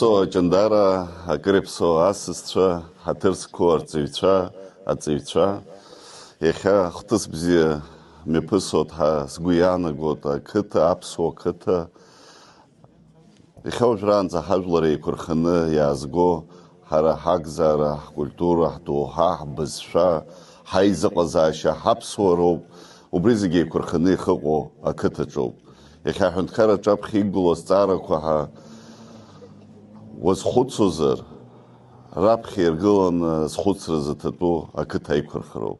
So Jandara, Agripso, Assistra, Hatersko, Arzivica, Echa, Htusbzi, Mepusot, has Guyana got a Kutta, Apso, Kutta, Echauran, the Hajlari, Kurhane, Yazgo, Hara Hagzara, Kultura, Doha, Bezsha, Haizakazasha, Hapsoro, Ubrizigi, Kurhane, Hogo, a Kutta job. Echa Hunkara job, Higulos, Zarakwaha. Was Hutsuzer, Rapхер Gillan, Schutzer, Tattoo, a Kataikro.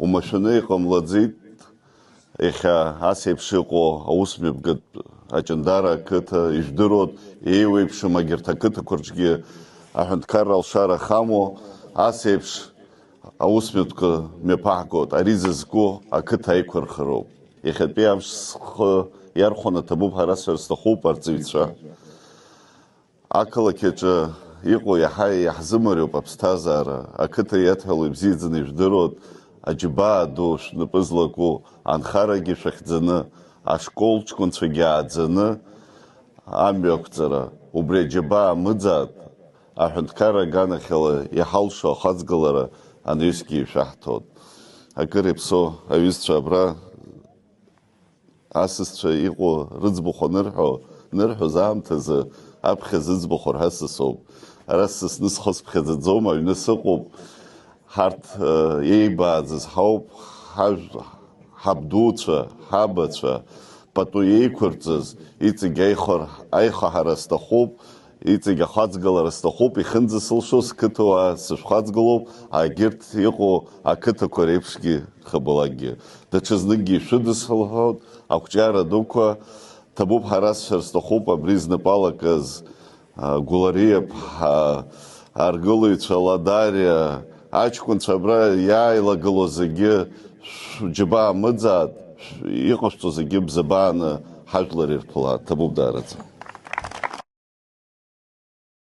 Umashane Komladzit, Echa, Asep Shiko, Ausmib, Ajandara, Kata, Ishdurot, Eweb Shumagirta Kata Kurgi, Ahankaral Shara Hamo, Asep Ausmibka, Mepakot, Arizizgo, a Kataikro. Echat Biams Yarhona Tabu Harasers, the Hope Artsivitra. Акалакеჭа იყო იაჰაი იაჰზმარიო პაპსტაზარა აკეთა იათალო ბზიძნი ვდროთ აჯბა დოშ ნპზლაკო ანხარაგი შეხძნა აშკოლჩკუნცვიგი აძნა ამბიოქცარა უბრეჯბა მძად აჰუნდკარა განახელა იაჰალშო ხაზგლარა ანისკი შაჰთოდ აკრებსო ავისტრაბრა ასისტრა იყო რძბუხონერჰო ნერჰო ზამთზე Abkhazis Bukhor Hassasob, Arasas Nushos Khazoma, Nusokop, Hart Ebaz, Haup, Habdutra, Habatra, Patuye Kurtzes, it's a Gayhor, Aiharas the Hope, it's a Gahatzgalas the Hope, Hinzassos Katoa, Sashhatzgalob, I get Yoko, Akata Korepski, Habalagi. The Chesnigi should this hold, Akjara Dukwa. Табуб Харасшерс the Hope Briz Nepalakas, Gulariep, Argului Chaladaria, Achkun Chabra, Yaila Galozege, Jiba Mudzat, Ikosto Zagib Zabana, Hajlarir Pala, Tabub Darat.